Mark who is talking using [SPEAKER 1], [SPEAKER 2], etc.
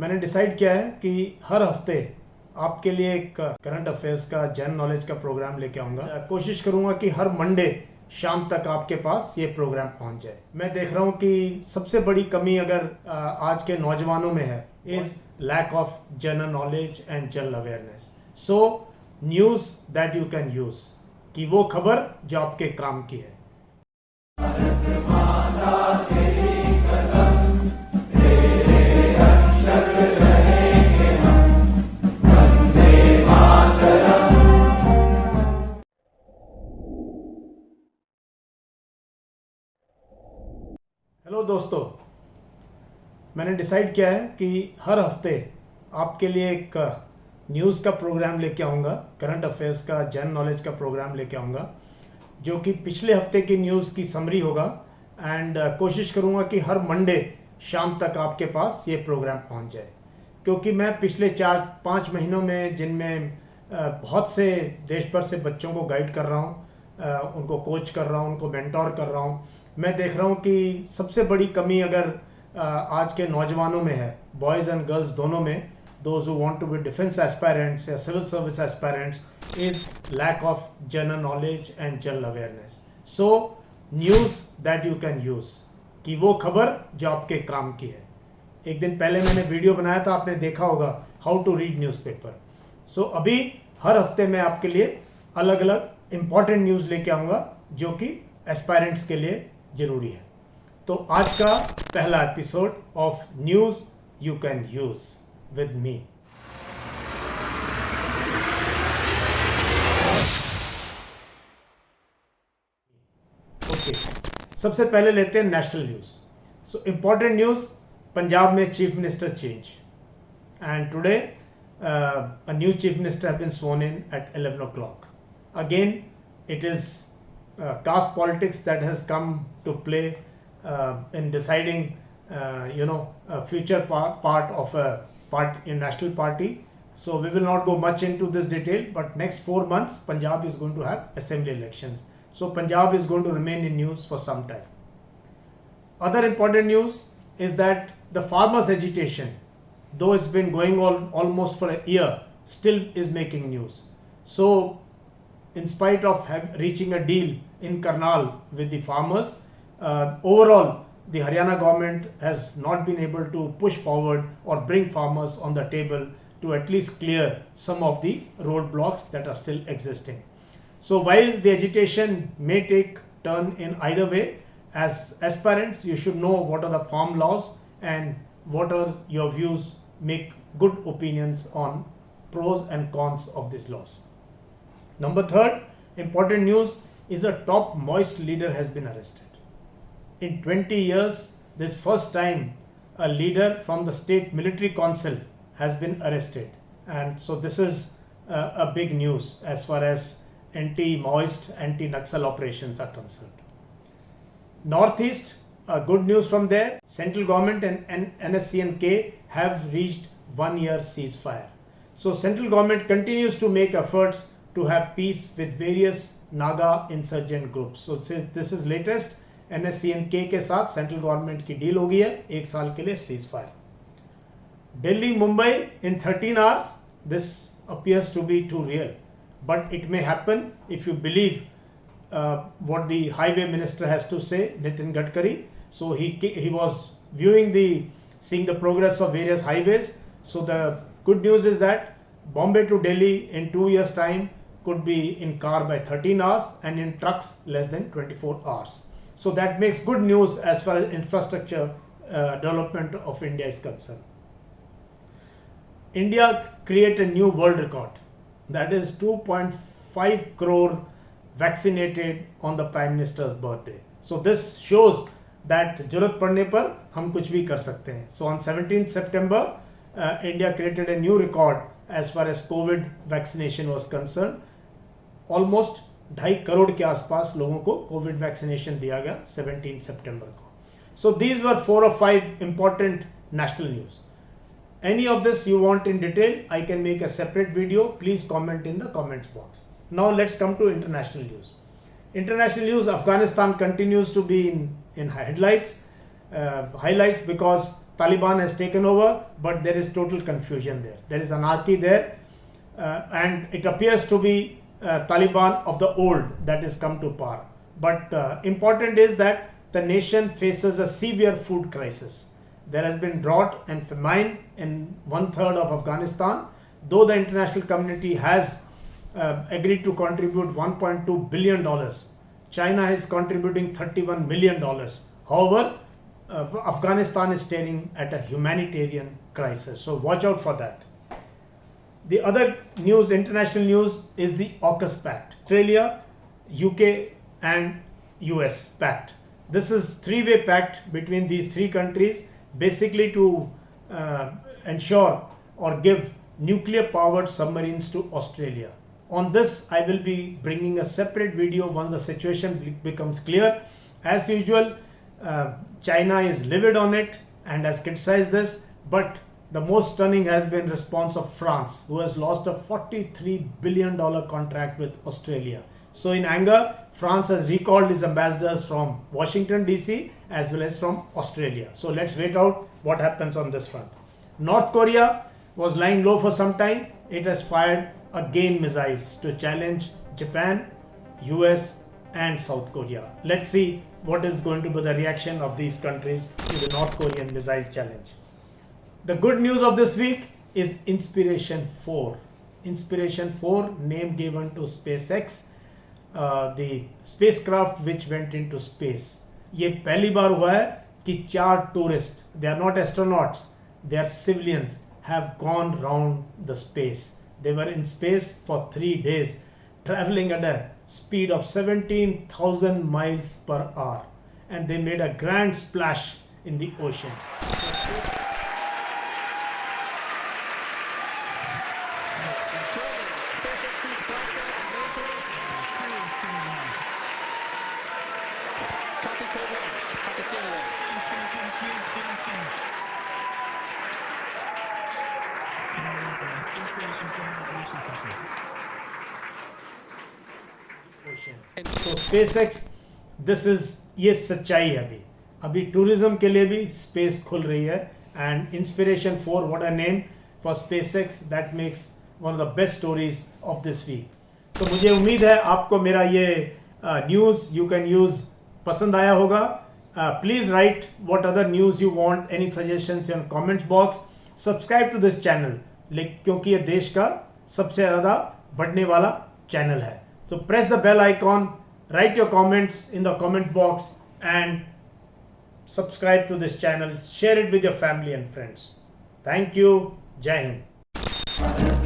[SPEAKER 1] मैंने डिसाइड किया है कि हर हफ्ते आपके लिए एक करंट अफेयर्स का जनरल नॉलेज का प्रोग्राम लेके आऊंगा। कोशिश करूंगा कि हर मंडे शाम तक आपके पास ये प्रोग्राम पहुंच जाए। मैं देख रहा हूं कि सबसे बड़ी कमी अगर आज के नौजवानों में है is lack of general knowledge and general awareness. So news that you can use, कि वो खबर जो आपके काम की है। हेलो दोस्तों, मैंने डिसाइड किया है कि हर हफ्ते आपके लिए एक न्यूज़ का प्रोग्राम लेके आऊँगा, करंट अफेयर्स का जनरल नॉलेज का प्रोग्राम लेके आऊँगा, जो कि पिछले हफ्ते की न्यूज़ की समरी होगा। एंड कोशिश करूँगा कि हर मंडे शाम तक आपके पास ये प्रोग्राम पहुँच जाए, क्योंकि मैं पिछले 4-5 महीनों में जिनमें बहुत से देश भर से बच्चों को गाइड कर रहा हूँ, उनको कोच कर रहा हूँ, उनको मेंटोर कर रहा हूँ, मैं देख रहा हूँ कि सबसे बड़ी कमी अगर आज के नौजवानों में है, बॉयज़ एंड गर्ल्स दोनों में, those who want to be defence aspirants या civil service aspirants, is lack of general knowledge and general awareness. So news that you can use, कि वो खबर जो आपके काम की है। एक दिन पहले मैंने वीडियो बनाया था, आपने देखा होगा, हाउ टू रीड न्यूज़पेपर। सो अभी हर हफ्ते मैं आपके लिए अलग अलग इंपॉर्टेंट न्यूज़ लेके आऊँगा जो कि एस्पायरेंट्स के लिए जरूरी है। तो आज का पहला episode of news you can use with me. Okay, सबसे पहले लेते हैं national news. So important news, Punjab में chief minister change, and today a new chief minister have been sworn in at 11 o'clock. Again, it is caste politics that has come to play in deciding a future part of a national party. So we will not go much into this detail, but next 4 months Punjab is going to have assembly elections, so Punjab is going to remain in news for some time. Other important news is that the farmers agitation, though it's been going on almost for a year, still is making news. So in spite of reaching a deal in Karnal with the farmers, overall the Haryana government has not been able to push forward or bring farmers on the table to at least clear some of the roadblocks that are still existing. So while the agitation may take turn in either way, as aspirants you should know what are the farm laws and what are your views, make good opinions on pros and cons of these laws. Number third important news is a top Maoist leader has been arrested. In 20 years, this first time a leader from the state military council has been arrested, and so this is a big news as far as anti-Maoist, anti-Naxal operations are concerned. Northeast, good news from there. Central government and NSC&K have reached 1 year ceasefire. So central government continues to make efforts to have peace with various Naga insurgent groups. So this is latest. NSC&K के साथ central government की deal हो गई है 1 साल के लिए ceasefire. Delhi-Mumbai in 13 hours. This appears to be too real, but it may happen if you believe what the highway minister has to say, Nitin Gadkari. So he was seeing the progress of various highways. So the good news is that Bombay to Delhi in 2 years time could be in car by 13 hours and in trucks less than 24 hours. So that makes good news as far as infrastructure development of India is concerned. India create a new world record, that is 2.5 crore vaccinated on the Prime Minister's birthday. So this shows that जरूरत पड़ने पर हम कुछ भी कर सकते हैं. So on 17th September, India created a new record as far as COVID vaccination was concerned. Almost 2.5 crore के आसपास लोगों को COVID vaccination दिया गया 17 September को. So these were 4 or 5 important national news. Any of this you want in detail, I can make a separate video. Please comment in the comments box. Now let's come to international news. International news, Afghanistan continues to be in highlights because Taliban has taken over, but there is total confusion there. There is anarchy there, and it appears to be Taliban of the old that has come to power. But important is that the nation faces a severe food crisis. There has been drought and famine in 1/3 of Afghanistan. Though the international community has agreed to contribute $1.2 billion, China is contributing $31 million. However, Afghanistan is staring at a humanitarian crisis. So watch out for that. The other news, international news, is the AUKUS Pact. Australia, UK and US Pact. This is three-way pact between these three countries, basically to ensure or give nuclear-powered submarines to Australia. On this, I will be bringing a separate video once the situation becomes clear. As usual, China is livid on it and has criticized this, but the most stunning has been response of France, who has lost a $43 billion contract with Australia. So in anger, France has recalled its ambassadors from Washington DC as well as from Australia. So let's wait out what happens on this front. North Korea was lying low for some time. It has fired again missiles to challenge Japan, US and South Korea. Let's see what is going to be the reaction of these countries to the North Korean missile challenge. The good news of this week is Inspiration 4. Inspiration 4, name given to SpaceX, the spacecraft which went into space. ये पहली बार हुआ है कि 4 tourists, they are not astronauts, they are civilians, have gone round the space. They were in space for 3 days, traveling at a speed of 17,000 miles per hour, and they made a grand splash in the ocean. तो SpaceX, this is, ये सच्चाई है अभी tourism के लिए भी space खुल रही है. And inspiration 4, what a name for SpaceX, that makes one of the best stories of this week. तो मुझे उम्मीद है आपको मेरा ये न्यूज़ यू कैन यूज़ पसंद आया होगा. Please write what other news you want, any suggestions in comments box. Subscribe to this channel, क्योंकि ये देश का सबसे ज़्यादा बढ़ने वाला चैनल है. So press the bell icon, write your comments in the comment box and subscribe to this channel. Share it with your family and friends. Thank you. Jai Hind.